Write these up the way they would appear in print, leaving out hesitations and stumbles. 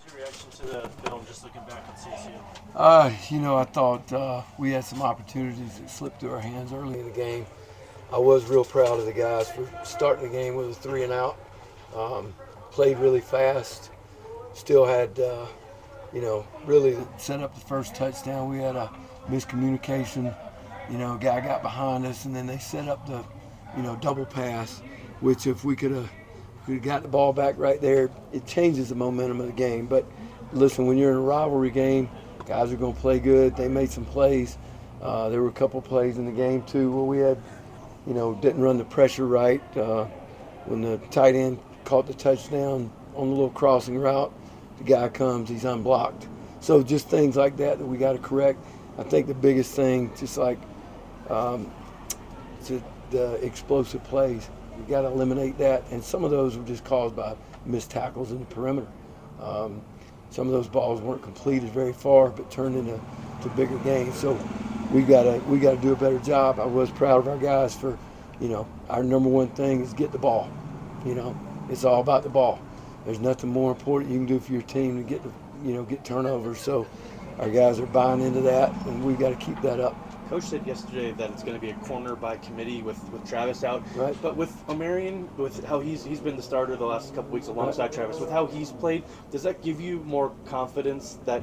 Your reaction to the film, just looking back at CSU? I thought we had some opportunities that slipped through our hands early in the game. I was real proud of the guys for starting the game with a 3 and out. Um, Played really fast. Still had, really set up the first touchdown. We had a miscommunication. Guy got behind us, and then they set up the, double pass, which if we got the ball back right there, it changes the momentum of the game. But listen, when you're in a rivalry game, guys are going to play good. They made some plays. There were a couple plays in the game too where we had, didn't run the pressure right. When the tight end caught the touchdown on the little crossing route, the guy comes, he's unblocked. So just things like that we got to correct. I think the biggest thing, just like to the explosive plays, you got to eliminate that. And some of those were just caused by missed tackles in the perimeter. Some of those balls weren't completed very far, but turned into bigger gains. So we gotta do a better job. I was proud of our guys for, our number one thing is get the ball. It's all about the ball. There's nothing more important you can do for your team to get turnovers. So our guys are buying into that, and we've got to keep that up. Coach said yesterday that it's going to be a corner by committee with Travis out. Right. But with Omarion, with how he's been the starter the last couple weeks alongside Right. Travis, with how he's played, does that give you more confidence that,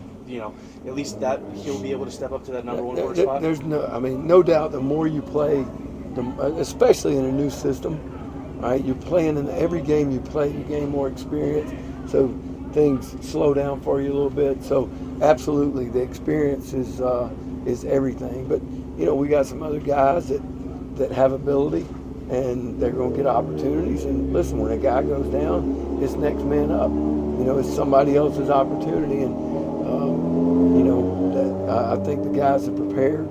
at least that he'll be able to step up to that number one corner spot? There's no doubt the more you play, especially in a new system, right? You're playing in every game you play, you gain more experience. So things slow down for you a little bit. So absolutely, the experience is everything. But we got some other guys that have ability, and they're going to get opportunities. And listen, when a guy goes down, it's next man up. It's somebody else's opportunity, and I think the guys have prepared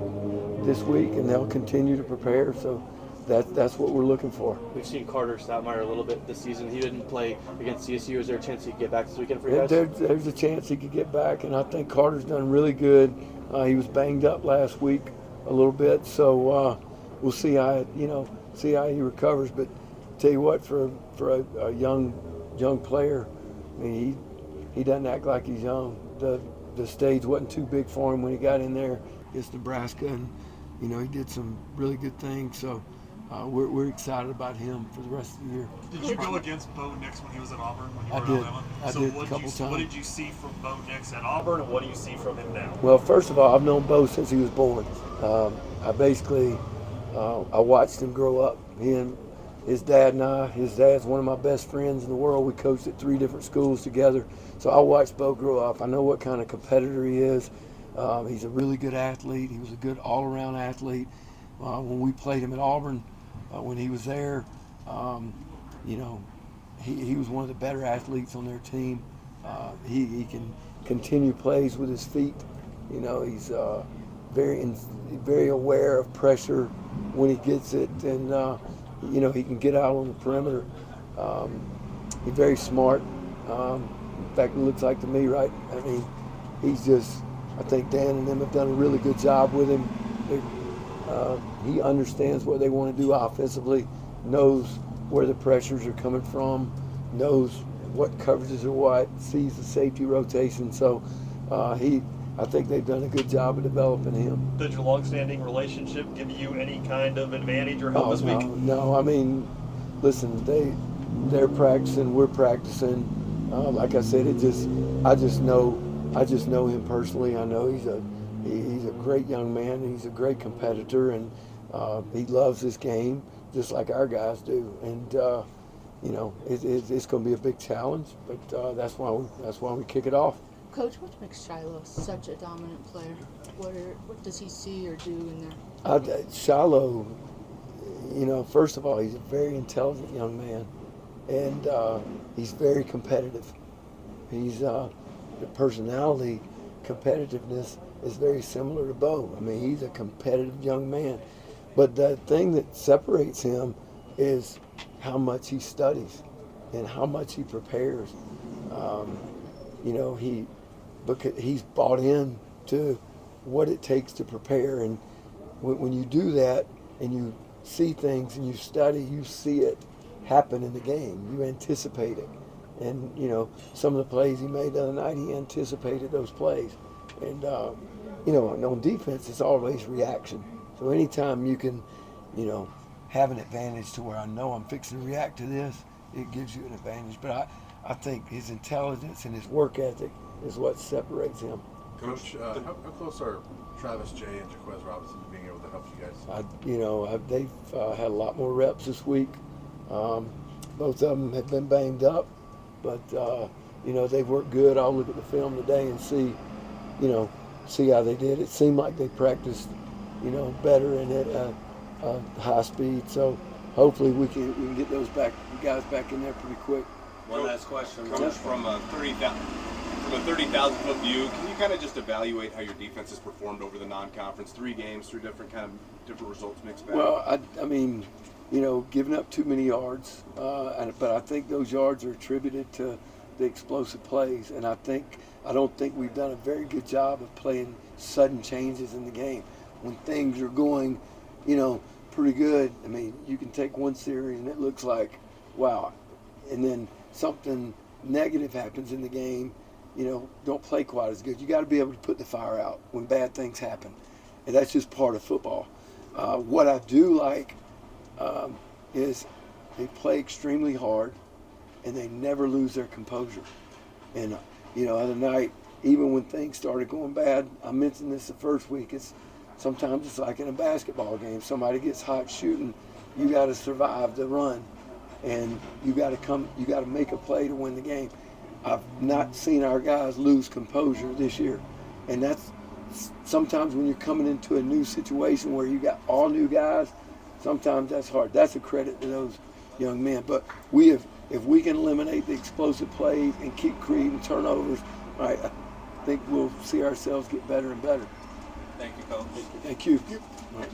this week, and they'll continue to prepare. So that's what we're looking for. We've seen Carter Stoutmeyer a little bit this season. He didn't play against CSU. Is there a chance he could get back this weekend for you guys? There's a chance he could get back, and I think Carter's done really good. He was banged up last week a little bit, so we'll see how he recovers. But tell you what, for a young player, I mean, he doesn't act like he's young. The stage wasn't too big for him when he got in there against Nebraska, and he did some really good things. So we're excited about him for the rest of the year. Did you go against Bo Nix when he was at Auburn? When you were I at did. Alabama? I did a couple times. What did you see from Bo Nix at Auburn, and what do you see from him now? Well, first of all, I've known Bo since he was born. I watched him grow up. He and his dad's one of my best friends in the world. We coached at 3 different schools together. So I watched Bo grow up. I know what kind of competitor he is. He's a really good athlete. He was a good all-around athlete. When we played him at Auburn, when he was there, he was one of the better athletes on their team. He can continue plays with his feet. He's very aware of pressure when he gets it, and he can get out on the perimeter. He's very smart. In fact, it looks like to me, right? I mean, I think Dan and them have done a really good job with him. He understands what they want to do offensively, knows where the pressures are coming from, knows what coverages are what, sees the safety rotation. So I think they've done a good job of developing him. Did your long-standing relationship give you any kind of advantage or help this week? No. I mean, listen, they're practicing, we're practicing. Like I said, I just know him personally. I know he's a great young man. He's a great competitor, and he loves this game just like our guys do. And it's going to be a big challenge, but that's why we kick it off. Coach, what makes Shiloh such a dominant player? What does he see or do in there? Shiloh, first of all, he's a very intelligent young man, and he's very competitive. He's the personality, competitiveness is very similar to Bo. I mean, he's a competitive young man. But the thing that separates him is how much he studies and how much he prepares. Because he's bought in to what it takes to prepare. And when you do that and you see things and you study, you see it happen in the game. You anticipate it. And, you know, some of the plays he made the other night, he anticipated those plays. And, you know, and on defense, it's always reaction. So anytime you can, you know, have an advantage to where I know I'm fixing to react to this, it gives you an advantage. But I think his intelligence and his work ethic is what separates him. Coach, how close are Travis Jay and Jaquez Robinson to being able to help you guys? They've had a lot more reps this week. Both of them have been banged up, but you know, they've worked good. I'll look at the film today and see how they did. It seemed like they practiced, you know, better and at high speed. So hopefully we can get those guys back in there pretty quick. One last question, Coach, from a 30,000 foot view, can you kind of just evaluate how your defense has performed over the non-conference? 3 games, 3 different results mixed bag. Well, I mean, you know, giving up too many yards, but I think those yards are attributed to the explosive plays, and I don't think we've done a very good job of playing sudden changes in the game. When things are going, you know, pretty good, I mean, you can take one series and it looks like, wow, and then something negative happens in the game, you know, don't play quite as good. You got to be able to put the fire out when bad things happen, and that's just part of football. What I do like is they play extremely hard, and they never lose their composure. And you know, other night, even when things started going bad, I mentioned this the first week. Sometimes it's like in a basketball game. Somebody gets hot shooting, you got to survive the run, and you got to make a play to win the game. I've not seen our guys lose composure this year, and that's sometimes when you're coming into a new situation where you got all new guys. Sometimes that's hard. That's a credit to those young men. But if we can eliminate the explosive plays and keep creating turnovers, all right, I think we'll see ourselves get better and better. Thank you, Coach. Thank you. All right.